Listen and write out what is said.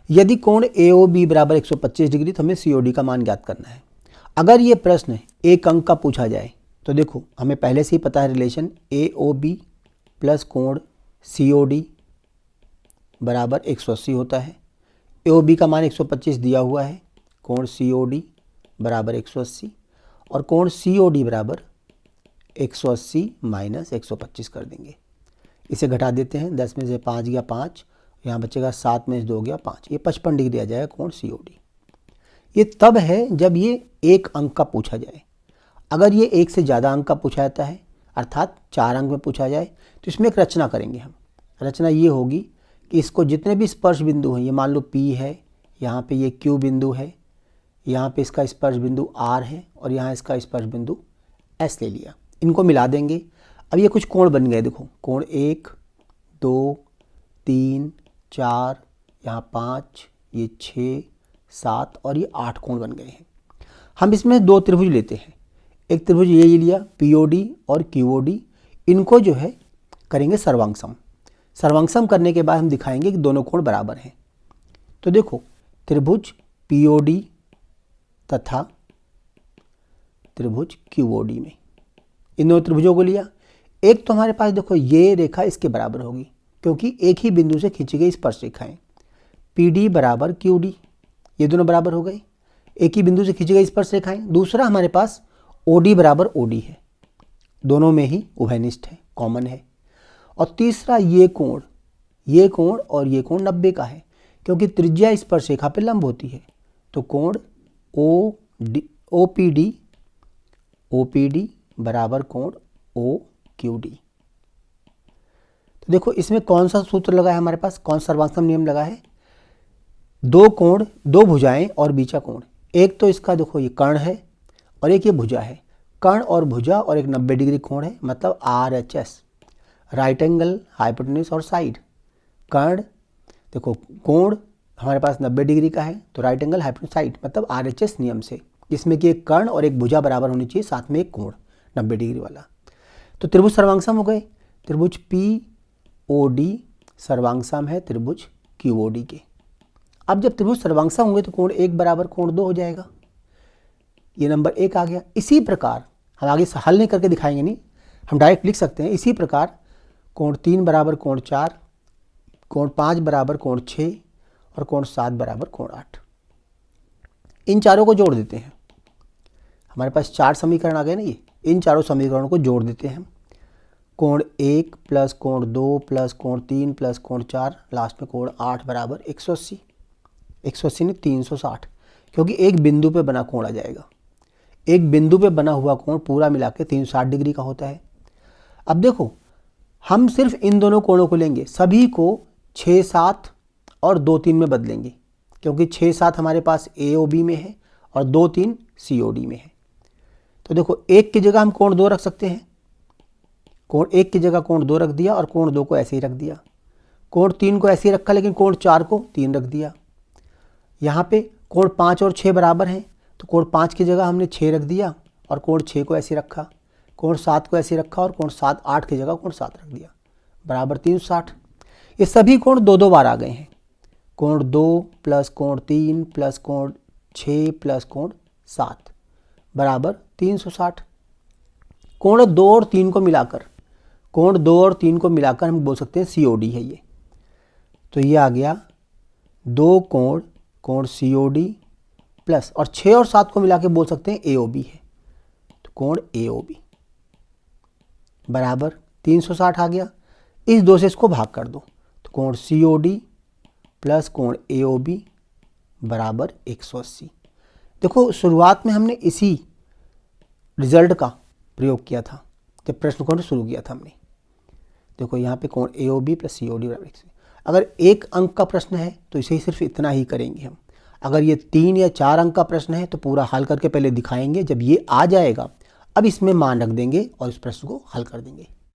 यदि कोण AOB बराबर 125 डिग्री तो हमें COD का मान ज्ञात करना है। अगर ये प्रश्न एक अंक का पूछा जाए तो देखो हमें पहले से ही पता है रिलेशन AOB प्लस कोण COD बराबर 180 होता है। AOB का मान 125 दिया हुआ है, कोण COD बराबर 180 और कोण COD बराबर 180 माइनस 125 कर देंगे। इसे घटा देते हैं, 10 में से 5 गया 5, यहाँ बचेगा 7 में से 2 गया 5, ये 55 डिग्री आ जाएगा कोण COD। ये तब है जब ये एक अंक का पूछा जाए। अगर ये एक से ज़्यादा अंक का पूछा जाता है अर्थात 4 अंक में पूछा जाए तो इसमें एक रचना करेंगे हम। रचना ये होगी कि इसको जितने भी स्पर्श बिंदु हैं, ये मान लो P है, यहाँ पे ये Q बिंदु है, यहाँ पे इसका स्पर्श बिंदु R है और यहाँ इसका स्पर्श बिंदु S ले लिया, इनको मिला देंगे। अब ये कुछ कोण बन गए, देखो कोण 1 2 3 4, यहाँ 5, ये 6 7 और ये 8 कोण बन गए हैं। हम इसमें 2 त्रिभुज लेते हैं, एक त्रिभुज ये लिया POD और QOD, इनको जो है करेंगे सर्वांगसम। सर्वांगसम करने के बाद हम दिखाएंगे कि दोनों कोण बराबर हैं। तो देखो त्रिभुज POD तथा त्रिभुज QOD में इन दोनों त्रिभुजों को लिया। एक तो हमारे पास देखो ये रेखा इसके बराबर होगी क्योंकि एक ही बिंदु से खींची गई स्पर्श रेखाएं। PD बराबर QD, ये दोनों बराबर हो गए, एक ही बिंदु से खींची गई स्पर्श रेखाएं। दूसरा हमारे पास OD बराबर OD है, दोनों में ही उभयनिष्ठ है, कॉमन है। और तीसरा ये कोण और ये कोण 90 का है क्योंकि त्रिज्या स्पर्श रेखा पर लंब होती है। तो कोण OPD बराबर कोण OQD। तो देखो इसमें कौन सा सूत्र लगा है हमारे पास, कौन सा सर्वांगसम नियम लगा है। दो कोण, दो भुजाएं और बीचा कोण, एक तो इसका देखो ये कर्ण है और एक ये भुजा है, कर्ण और भुजा और एक 90 डिग्री कोण है, मतलब RHS, राइट एंगल हाइपोटेन्यूज और साइड। कर्ण देखो कोण हमारे पास 90 डिग्री का है तो राइट एंगल हाइपोटेन्यूज साइड, मतलब RHS नियम से, जिसमें कि एक कर्ण और एक भुजा बराबर होनी चाहिए, साथ में एक कोण 90 डिग्री वाला। तो त्रिभुज सर्वांगसम हो गए। त्रिभुज POD सर्वांगसम है त्रिभुज QOD के। अब जब त्रिभुज सर्वांगसम होंगे तो कोण 1 बराबर कोण 2 हो जाएगा, ये नंबर 1 आ गया। इसी प्रकार हम आगे हल नहीं करके दिखाएंगे, नहीं हम डायरेक्ट लिख सकते हैं। इसी प्रकार कोण 3 बराबर कोण 4, कोण 5 बराबर कोण 6 और कोण 7 बराबर कोण 8। इन चारों को जोड़ देते हैं, हमारे पास 4 समीकरण आ गए ना ये, इन चारों समीकरणों को जोड़ देते हैं हम। कोण 1 प्लस कोण 2 प्लस कोण 3 प्लस कोण 4, लास्ट में कोण 8 बराबर 180। 180 नहीं 360, क्योंकि एक बिंदु पे बना कोण आ जाएगा। एक बिंदु पे बना हुआ कोण पूरा मिला के 360 डिग्री का होता है। अब देखो हम सिर्फ इन दोनों कोणों को लेंगे, सभी को 6 7 और 2 3 में बदलेंगे, क्योंकि 6 7 हमारे पास AOB में है और 2 3 COD में है। तो देखो एक की जगह हम कोण 2 रख सकते हैं, कोण 1 की जगह कोण 2 रख दिया और कोण 2 को ऐसे ही रख दिया। कोण 3 को ऐसे ही रखा लेकिन कोण 4 को 3 रख दिया। यहाँ पे कोण 5 और 6 बराबर हैं तो कोण 5 की जगह हमने 6 रख दिया और कोण 6 को ऐसे रखा, कोण 7 को ऐसे रखा और कोण 7 8 की जगह कोण 7 रख दिया, बराबर 360। ये सभी कोण 2 बार आ गए हैं, कोण 2 प्लस कोण 3 प्लस कोण 6 प्लस कोण 7 बराबर 360। कोण 2 और 3 को मिलाकर, कोण 2 और 3 को मिलाकर हम बोल सकते हैं COD है ये। तो ये आ गया 2 कोण COD प्लस और 6 और 7 को मिला के बोल सकते हैं AOB है, तो कोण AOB बराबर 360 आ गया। इस 2 से इसको भाग कर दो तो कोण COD प्लस कोण AOB बराबर 180। देखो शुरुआत में हमने इसी रिजल्ट का प्रयोग किया था जब प्रश्न को शुरू किया था हमने। देखो यहाँ पे कोण AOB प्लस COD बराबर 180। अगर 1 अंक का प्रश्न है तो इसे सिर्फ इतना ही करेंगे हम। अगर ये 3 या 4 अंक का प्रश्न है तो पूरा हल करके पहले दिखाएंगे, जब ये आ जाएगा अब इसमें मान रख देंगे और इस प्रश्न को हल कर देंगे।